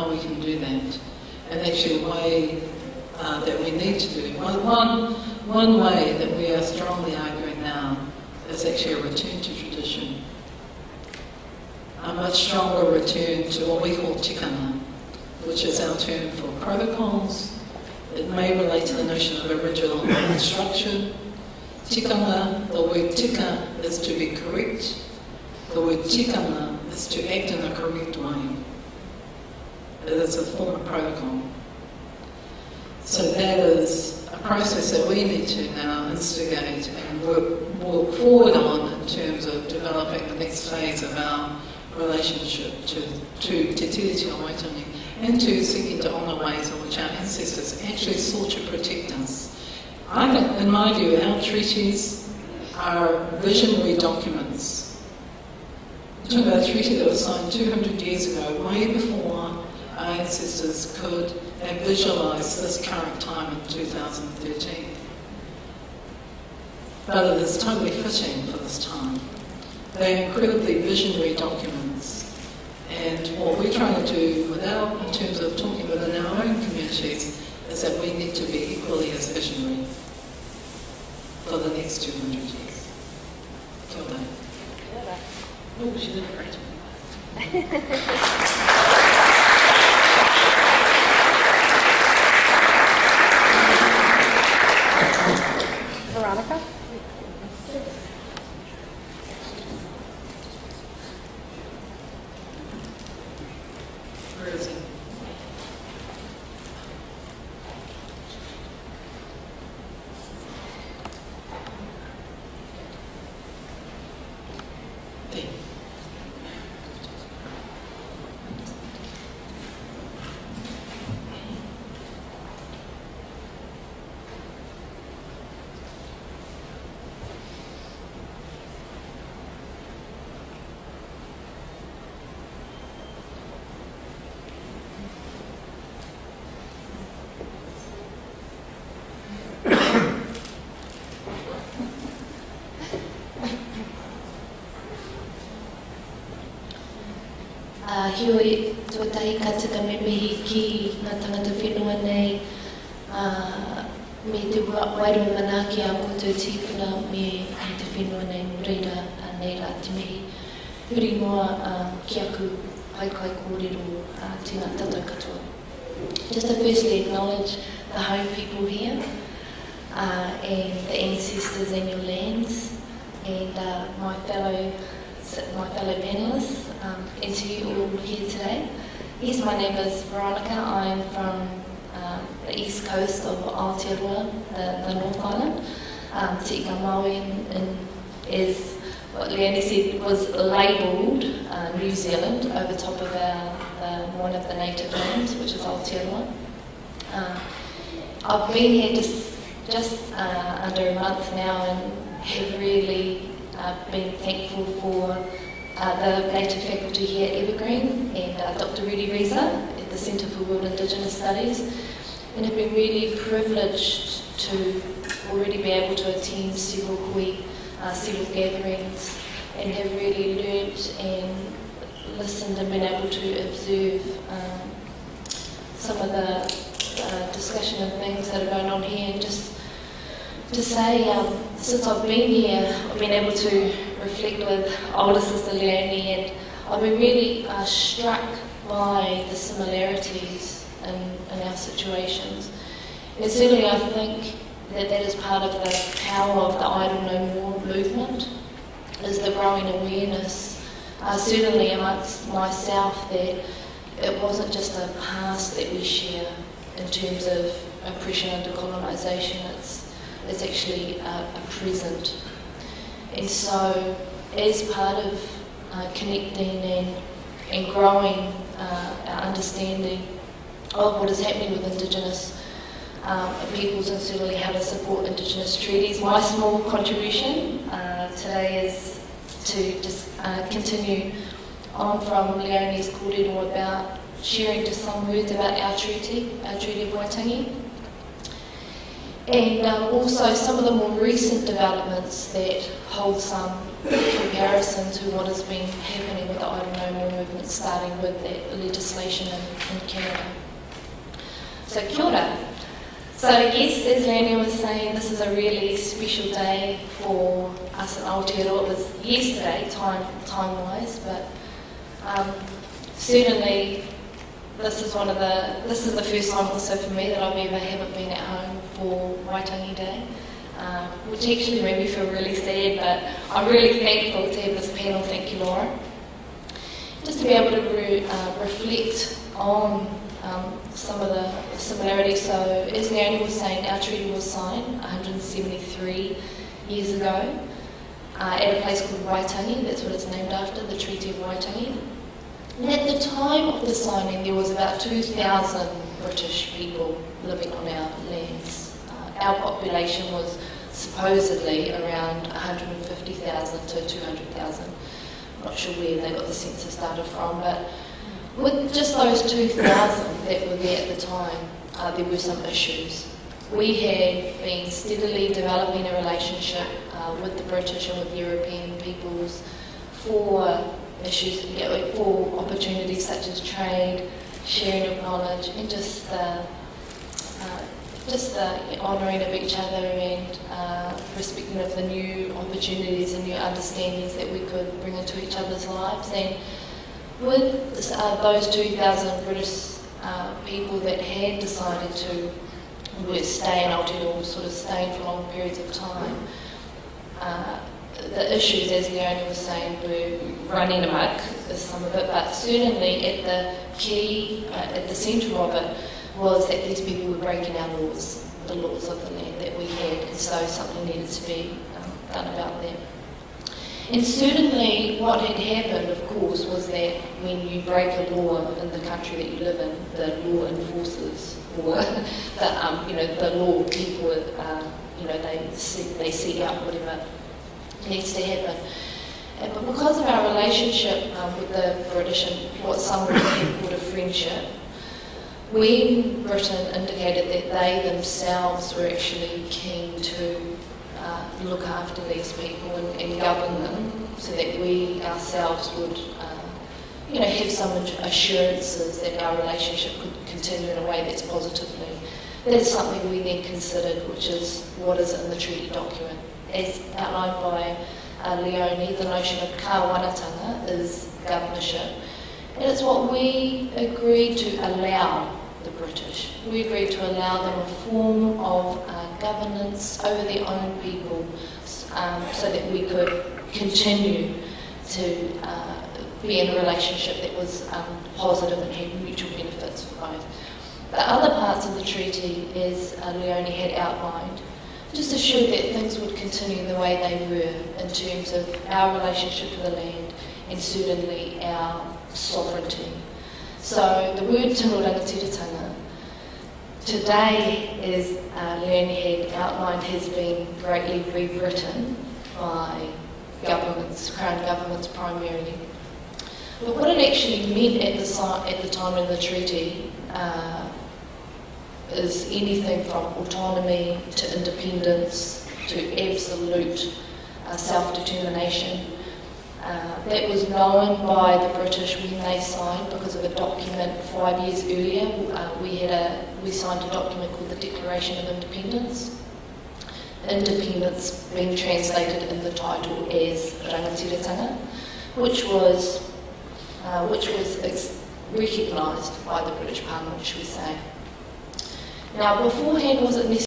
how we can do that. And actually the way that we need to do. One way that we are strongly arguing now is actually a return to tradition. A much stronger return to what we call tikanga, which is our term for protocols. It may relate to the notion of original instruction. Tikanga, the word tika is to be correct. The word tikanga is to act in a correct way. It is a form of protocol. So that is a process that we need to now instigate and work forward on in terms of developing the next phase of our relationship to Te Tiriti o Waitangi, and to seeking to honour ways in which our ancestors actually sought to protect us. I think, in my view, our treaties are visionary documents. We're talking about a treaty that was signed 200 years ago, way before our ancestors could have visualised this current time in 2013. But it is totally fitting for this time. They're incredibly visionary documents. And what we're trying to do in terms of talking within our own communities, is that we need to be equally as visionary for the next 200 years. Kia ora. Oh, she did great. Veronica? Where is he? There. Hioi tuatahi ka tika me mihi ki ngā tangata whenua nei me te wairua manaki a koutou tīwhina me te whenua nei no reira nei rā te mihi huri noa ki aku haikai kōrero tēnā tātou katoa. Just to firstly acknowledge the home people here and the ancestors in your lands and my fellow panellists, and to you all here today. Yes, my name is Veronica. I'm from the east coast of Aotearoa, the North Island. Te Ika Maui is what Leonie said was labelled New Zealand over top of one of the native lands, which is Aotearoa. I've been here just under a month now and have really been thankful for the native faculty here at Evergreen and Dr. Rudy Reza at the Centre for World Indigenous Studies, and have been really privileged to already be able to attend several gatherings and have really learnt and listened and been able to observe some of the discussion and things that are going on here, and just to say, since I've been here, I've been able to reflect with older sister Leonie, and I've been really struck by the similarities in our situations. And certainly I think that is part of the power of the Idle No More movement, is the growing awareness, certainly amongst myself, that it wasn't just a past that we share in terms of oppression and decolonisation, it's actually a present. And so as part of connecting and growing our understanding of what is happening with Indigenous peoples, and certainly how to support Indigenous treaties, my small contribution today is to just continue on from Leonie's kōrero about sharing just some words about our Treaty of Waitangi. And also some of the more recent developments that hold some comparison to what has been happening with the Aeronoma movement, starting with that legislation in Canada. So kia ora. So yes, as Leonie was saying, this is a really special day for us in Aotearoa. It was yesterday, time-wise, but certainly this is the first time also for me that I haven't been at home for Waitangi Day, which actually made me feel really sad, but I'm really thankful to have this panel. Thank you, Laura. Just to be able to reflect on some of the similarities. So, as Leonie was saying, our treaty was signed 173 years ago at a place called Waitangi. That's what it's named after, the Treaty of Waitangi. And at the time of the signing, there was about 2,000 British people living on our lands. Our population was supposedly around 150,000 to 200,000. I'm not sure where they got the census data from, but with just those 2,000 that were there at the time, there were some issues. We had been steadily developing a relationship with the British and with European peoples for issues, for opportunities such as trade, sharing of knowledge, and just the honouring of each other and respecting of the new opportunities and new understandings that we could bring into each other's lives. And with those 2,000 British people that had decided to stay in Aotearoa, sort of staying for long periods of time, the issues, as Leonie was saying, were running amok, some of it, but certainly at the centre of it was that these people were breaking our laws, the laws of the land that we had, and so something needed to be done about them. And certainly what had happened, of course, was that when you break a law in the country that you live in, the law enforcers, or the law people, they seek out whatever needs to happen. But because of our relationship with the British and what some would have called a friendship, when Britain indicated that they themselves were actually keen to look after these people and govern them, so that we ourselves would have some assurances that our relationship could continue in a way that's positively, that is something we then considered, which is what is in the treaty document. As outlined by Leonie, the notion of kāwanatanga is governorship, and it's what we agreed to allow the British. We agreed to allow them a form of governance over their own people, so that we could continue to be in a relationship that was positive and had mutual benefits for both. The other parts of the treaty, as Leonie had outlined, just assured that things would continue the way they were in terms of our relationship to the land and certainly our sovereignty. So the word tinorangatira today, as Leonie had outlined, has been greatly rewritten by governments, crown governments primarily. But what it actually meant at the time of the treaty is anything from autonomy to independence to absolute self-determination. That was known by the British when they signed, because of a document 5 years earlier. We signed a document called the Declaration of Independence. Independence being translated in the title as rangatiratanga, which was recognised by the British Parliament, should we say. Now, beforehand, was it necessary